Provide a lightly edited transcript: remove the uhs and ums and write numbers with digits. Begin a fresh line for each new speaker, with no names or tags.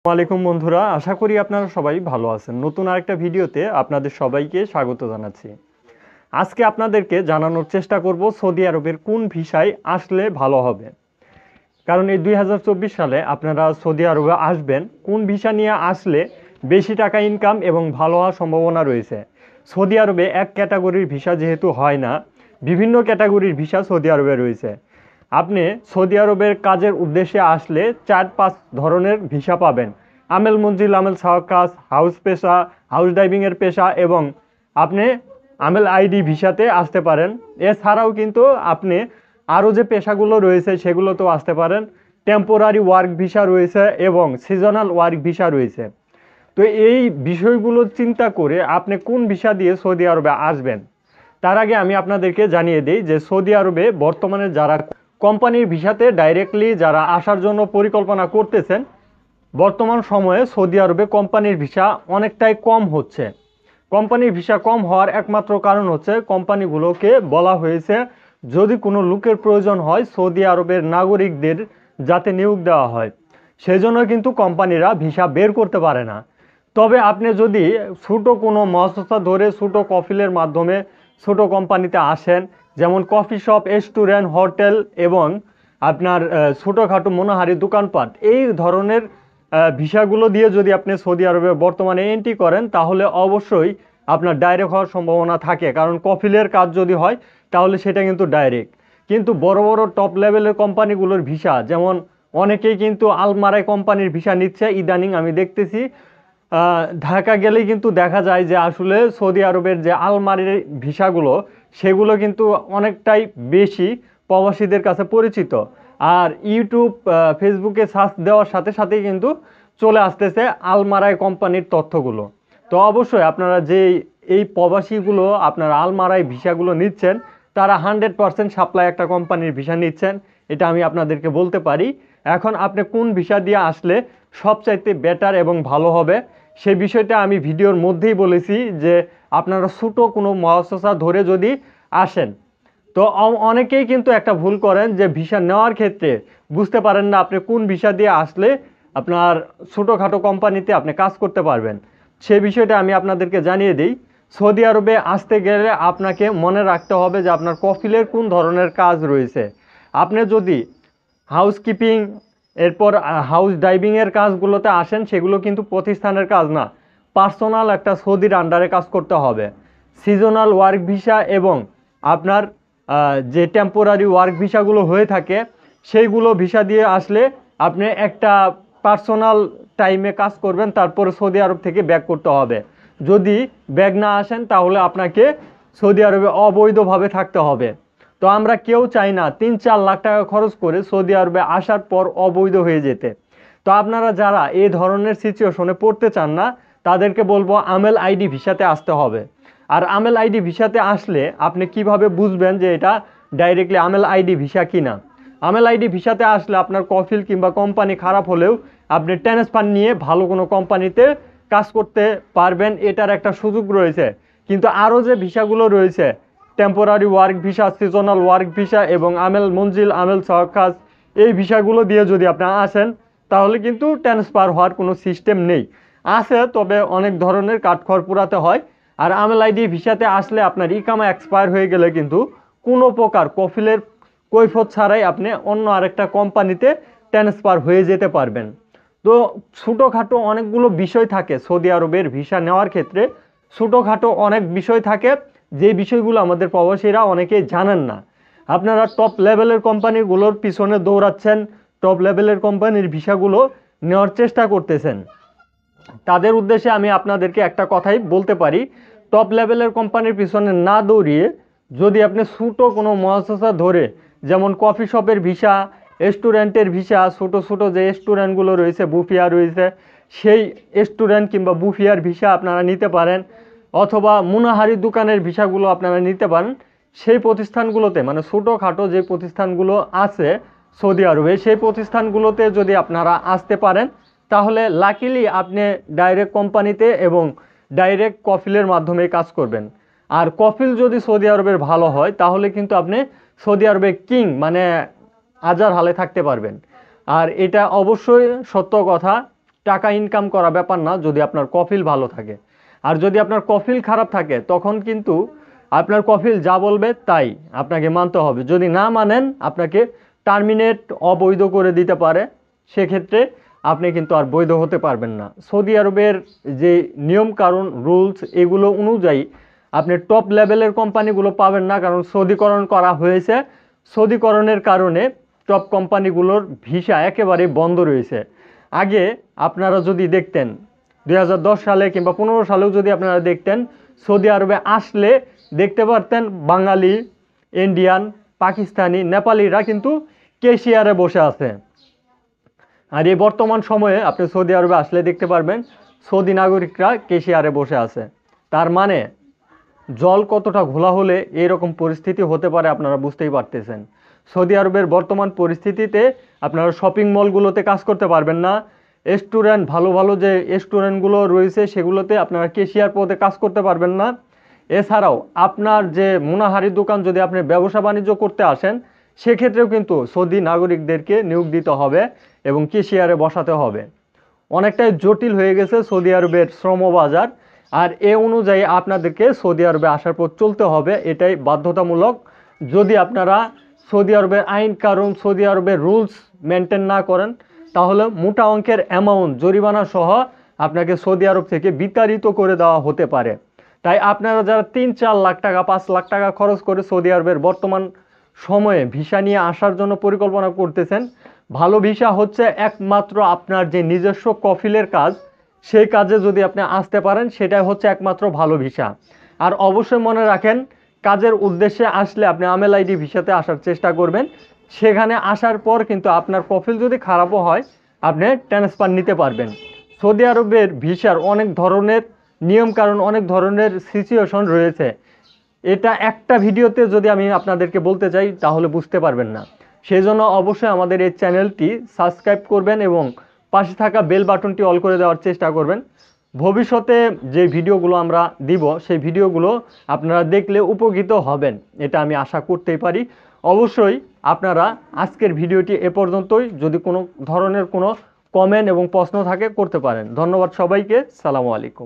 ওয়ালাইকুম বন্ধুরা, আশা করি আপনারা সবাই ভালো আছেন। নতুন আরেকটা ভিডিওতে আপনাদের সবাইকে স্বাগত জানাচ্ছি। আজকে আপনাদেরকে জানানোর চেষ্টা করব সৌদি আরবের কোন ভিসায় আসলে ভালো হবে। কারণ এই 2024 সালে আপনারা সৌদি আরবে আসবেন, কোন ভিসা নিয়ে আসলে বেশি টাকা ইনকাম এবং ভালো হওয়ার সম্ভাবনা রয়েছে। সৌদি আরবে এক ক্যাটাগরির ভিসা যেহেতু হয় না, বিভিন্ন ক্যাটাগরির ভিসা সৌদি আরবে রয়েছে। আপনি সৌদি আরবের কাজের উদ্দেশ্যে আসলে 4-5 ধরনের ভিসা পাবেন। আমেল মঞ্জিল, আমেল সাওয়াকাস, হাউস পেশা, হাউস ড্রাইভিংয়ের পেশা এবং আপনি আমেল আইডি ভিসাতে আসতে পারেন। এছাড়াও কিন্তু আপনি আরও যে পেশাগুলো রয়েছে সেগুলোতেও আসতে পারেন। টেম্পোরারি ওয়ার্ক ভিসা রয়েছে এবং সিজনাল ওয়ার্ক ভিসা রয়েছে। তো এই বিষয়গুলো চিন্তা করে আপনি কোন ভিসা দিয়ে সৌদি আরবে আসবেন, তার আগে আমি আপনাদেরকে জানিয়ে দিই যে সৌদি আরবে বর্তমানে যারা কোম্পানির ভিসাতে ডাইরেক্টলি যারা আসার জন্য পরিকল্পনা করতেছেন, বর্তমান সময়ে সৌদি আরবে কোম্পানির ভিসা অনেকটাই কম হচ্ছে। কোম্পানির ভিসা কম হওয়ার একমাত্র কারণ হচ্ছে কোম্পানিগুলোকে বলা হয়েছে যদি কোনো লোকের প্রয়োজন হয় সৌদি আরবের নাগরিকদের যাতে নিয়োগ দেওয়া হয়, সেজন্য কিন্তু কোম্পানিরা ভিসা বের করতে পারে না। তবে আপনি যদি ছোটো কোনো মহাসংস্থা ধরে ছোটো কফিলের মাধ্যমে ছোটো কোম্পানিতে আসেন, যেমন কফি শপ, রেস্টুরেন্ট, হোটেল এবং আপনার ছোটোখাটো মনোহারি দোকানপাট, এই ধরনের ভিসাগুলো দিয়ে যদি আপনি সৌদি আরবে বর্তমানে এন্ট্রি করেন তাহলে অবশ্যই আপনার ডাইরেক্ট হওয়ার সম্ভাবনা থাকে। কারণ কফিলের কাজ যদি হয় তাহলে সেটা কিন্তু ডাইরেক্ট। কিন্তু বড় বড় টপ লেভেলের কোম্পানিগুলোর ভিসা, যেমন অনেকেই কিন্তু আলমারাই কোম্পানির ভিসা নিচ্ছে ইদানিং আমি দেখতেছি। ঢাকা গেলেই কিন্তু দেখা যায় যে আসলে সৌদি আরবের যে আলমারির ভিসাগুলো সেগুলো কিন্তু অনেকটাই বেশি প্রবাসীদের কাছে পরিচিত। আর ইউটিউব, ফেসবুকে সার্চ দেওয়ার সাথে সাথেই কিন্তু চলে আসতেছে আলমারাই কোম্পানির তথ্যগুলো। তো অবশ্যই আপনারা যে এই প্রবাসীগুলো আপনারা আলমারাই ভিসাগুলো নিচ্ছেন, তারা 100% সাপ্লাই একটা কোম্পানির ভিসা নিচ্ছেন, এটা আমি আপনাদেরকে বলতে পারি। এখন আপনি কোন ভিসা দিয়ে আসলে সবচাইতে বেটার এবং ভালো হবে সেই বিষয়টা আমি ভিডিওর মধ্যেই বলেছি যে আপনারা ছোটো কোনো মহাসংস্থা ধরে যদি আসেন, তো অনেকেই কিন্তু একটা ভুল করেন যে ভিসা নেওয়ার ক্ষেত্রে বুঝতে পারেন না আপনি কোন ভিসা দিয়ে আসলে আপনার ছোটোখাটো কোম্পানিতে আপনি কাজ করতে পারবেন। সে বিষয়টা আমি আপনাদেরকে জানিয়ে দিই। সৌদি আরবে আসতে গেলে আপনাকে মনে রাখতে হবে যে আপনার কফিলের কোন ধরনের কাজ রয়েছে। আপনি যদি হাউসকিপিং, এরপর হাউস ড্রাইভিংয়ের কাজগুলোতে আসেন, সেগুলো কিন্তু প্রতিষ্ঠানের কাজ না, পার্সোনাল একটা সৌদির আন্ডারে কাজ করতে হবে। সিজনাল ওয়ার্ক ভিসা এবং আপনার যে টেম্পোরারি ওয়ার্ক ভিসাগুলো হয়ে থাকে সেইগুলো ভিসা দিয়ে আসলে আপনি একটা পার্সোনাল টাইমে কাজ করবেন, তারপরে সৌদি আরব থেকে ব্যাক করতে হবে। যদি ব্যাক না আসেন তাহলে আপনাকে সৌদি আরবে অবৈধভাবে থাকতে হবে। তো আমরা কেউ চাই না 3-4 লাখ টাকা খরচ করে সৌদি আরবে আসার পর অবৈধ হয়ে যেতে। তো আপনারা যারা এই ধরনের সিচুয়েশনে পড়তে চান না তাদেরকে বলবো আমেল আইডি ভিসাতে আসতে হবে। আর আমেল আইডি ভিসাতে আসলে আপনি কিভাবে বুঝবেন যে এটা ডাইরেক্টলি আমেল আইডি ভিসা কিনা? আমেল আইডি ভিসাতে আসলে আপনার কফিল কিংবা কোম্পানি খারাপ হলেও আপনি ট্রান্সফার নিয়ে ভালো কোনো কোম্পানিতে কাজ করতে পারবেন, এটার একটা সুযোগ রয়েছে। কিন্তু আরও যে ভিসাগুলো রয়েছে, temporary work visa, seasonal work visa এবং আমেল মঞ্জিল, আমেল সাওয়াকাস, এই ভিসাগুলো দিয়ে যদি আপনি আসেন তাহলে কিন্তু ট্রান্সফার হওয়ার কোনো সিস্টেম নেই। আছে, তবে অনেক ধরনের কাঠখড় পোড়াতে হয়। আর আমেল আইডি ভিসাতে আসলে আপনার ইকামা এক্সপায়ার হয়ে গেলে কিন্তু কোনো প্রকার কফিলের কৈফত ছাড়াই আপনি অন্য আরেকটা কোম্পানিতে ট্রান্সফার হয়ে যেতে পারবেন। তো ছোটোখাটো অনেকগুলো বিষয় থাকে সৌদি আরবের ভিসা নেওয়ার ক্ষেত্রে, ছোটোখাটো অনেক বিষয় থাকে যে বিষয়গুলো আমাদের প্রবাসীরা অনেকেই জানেন না। আপনারা টপ লেভেলের কোম্পানিগুলোর পিছনে দৌড়াচ্ছেন, টপ লেভেলের কোম্পানির ভিসাগুলো নেওয়ার চেষ্টা করতেছেন। তাদের উদ্দেশ্যে আমি আপনাদেরকে একটা কথাই বলতে পারি, টপ লেভেলের কোম্পানির পিছনে না দৌড়িয়ে যদি আপনি ছোটো কোনো মহাসংস্থা ধরে, যেমন কফি শপের ভিসা, রেস্টুরেন্টের ভিসা, ছোটো ছোটো যে রেস্টুরেন্টগুলো রয়েছে, বুফিয়া রয়েছে, সেই রেস্টুরেন্ট কিংবা বুফিয়ার ভিসা আপনারা নিতে পারেন, অথবা মুনাহারি দোকানের ভিসাগুলো আপনারা নিতে পারেন। সেই প্রতিষ্ঠানগুলোতে, মানে ছোটোখাটো যে প্রতিষ্ঠানগুলো আছে সৌদি আরবে, সেই প্রতিষ্ঠানগুলোতে যদি আপনারা আসতে পারেন তাহলে লাকিলি আপনি ডাইরেক্ট কোম্পানিতে এবং ডাইরেক্ট কফিলের মাধ্যমে কাজ করবেন। আর কফিল যদি সৌদি আরবের ভালো হয় তাহলে কিন্তু আপনি সৌদি আরবে কিং, মানে আজার হালে থাকতে পারবেন। আর এটা অবশ্যই সত্য কথা, টাকা ইনকাম করা ব্যাপার না যদি আপনার কফিল ভালো থাকে। আর যদি আপনার কফিল খারাপ থাকে তখন কিন্তু আপনার কফিল যা বলবে তাই আপনাকে মানতে হবে। যদি না মানেন আপনাকে টার্মিনেট, অবৈধ করে দিতে পারে, সেক্ষেত্রে আপনি কিন্তু আর বৈধ হতে পারবেন না। সৌদি আরবের যে নিয়ম কানুন, রুলস, এগুলো অনুযায়ী আপনি টপ লেভেলের কোম্পানিগুলো পাবেন না, কারণ সৌদিকরণ করা হয়েছে। সৌদিকরণের কারণে টপ কোম্পানিগুলোর ভিসা একেবারে বন্ধ রয়েছে। আগে আপনারা যদি দেখতেন 2010 সালে কিংবা 15 সালেও যদি আপনারা দেখতেন, সৌদি আরবে আসলে দেখতে পারতেন বাঙালি, ইন্ডিয়ান, পাকিস্তানি, নেপালিরা কিন্তু কেশিয়ারে বসে আছে। আর এই বর্তমান সময়ে আপনি সৌদি আরবে আসলে দেখতে পারবেন সৌদি নাগরিকরা কেশিয়ারে বসে আছে। তার মানে জল কতটা ঘোলা হলে এরকম পরিস্থিতি হতে পারে আপনারা বুঝতেই পারতেছেন। সৌদি আরবের বর্তমান পরিস্থিতিতে আপনারা শপিং মলগুলোতে কাজ করতে পারবেন না। রেস্টুরেন্ট, ভালো ভালো যে রেস্টুরেন্টগুলো রয়েছে সেগুলোতে আপনারা কেশিয়ার পদে কাজ করতে পারবেন না। এছাড়াও আপনার যে মুনাহারি দোকান যদি আপনি ব্যবসা বাণিজ্য করতে আসেন, সেক্ষেত্রেও কিন্তু সৌদি নাগরিকদেরকে নিয়োগ দিতে হবে এবং কেশিয়ারে বসাতে হবে। অনেকটাই জটিল হয়ে গেছে সৌদি আরবের শ্রমবাজার। আর এ অনুযায়ী আপনাদেরকে সৌদি আরবে আসার পর চলতে হবে, এটাই বাধ্যতামূলক। যদি আপনারা সৌদি আরবের আইন কানুন, সৌদি আরবের রুলস মেনটেন না করেন, তাহলে মোটা অঙ্কের অ্যামাউন্ট জরিমানা সহ আপনাকে সৌদি আরব থেকে বিতাড়িত করে দেওয়া হতে পারে। তাই আপনারা যারা 3-4 লাখ টাকা, 5 লাখ টাকা খরচ করে সৌদি আরবের বর্তমান সময়ে ভিসা নিয়ে আসার জন্য পরিকল্পনা করতেছেন, ভালো ভিসা হচ্ছে একমাত্র আপনার যে নিজস্ব কফিলের কাজ, সেই কাজে যদি আপনি আসতে পারেন সেটাই হচ্ছে একমাত্র ভালো ভিসা। আর অবশ্যই মনে রাখেন, কাজের উদ্দেশ্যে আসলে আপনি আমেল আইডি ভিসাতে আসার চেষ্টা করবেন। সেখানে আসার পর কিন্তু আপনার কফিল যদি খারাপও হয়, আপনি ট্রান্সফার নিতে পারবেন। সৌদি আরবের ভিসার অনেক ধরনের নিয়ম কানুন, অনেক ধরনের সিচুয়েশন রয়েছে। এটা একটা ভিডিওতে যদি আমি আপনাদেরকে বলতে চাই তাহলে বুঝতে পারবেন না। সেই জন্য অবশ্যই আমাদের এই চ্যানেলটি সাবস্ক্রাইব করবেন এবং পাশে থাকা বেল বাটনটি অল করে দেওয়ার চেষ্টা করবেন। ভবিষ্যতে যে ভিডিওগুলো আমরা দিব সেই ভিডিওগুলো আপনারা দেখলে উপকৃত হবেন, এটা আমি আশা করতেই পারি। অবশ্যই আপনারা আজকের ভিডিওটি এ পর্যন্তই। যদি কোনো ধরনের কোনো কমেন্ট এবং প্রশ্ন থাকে করতে পারেন। ধন্যবাদ সবাইকে। সালামু আলাইকুম।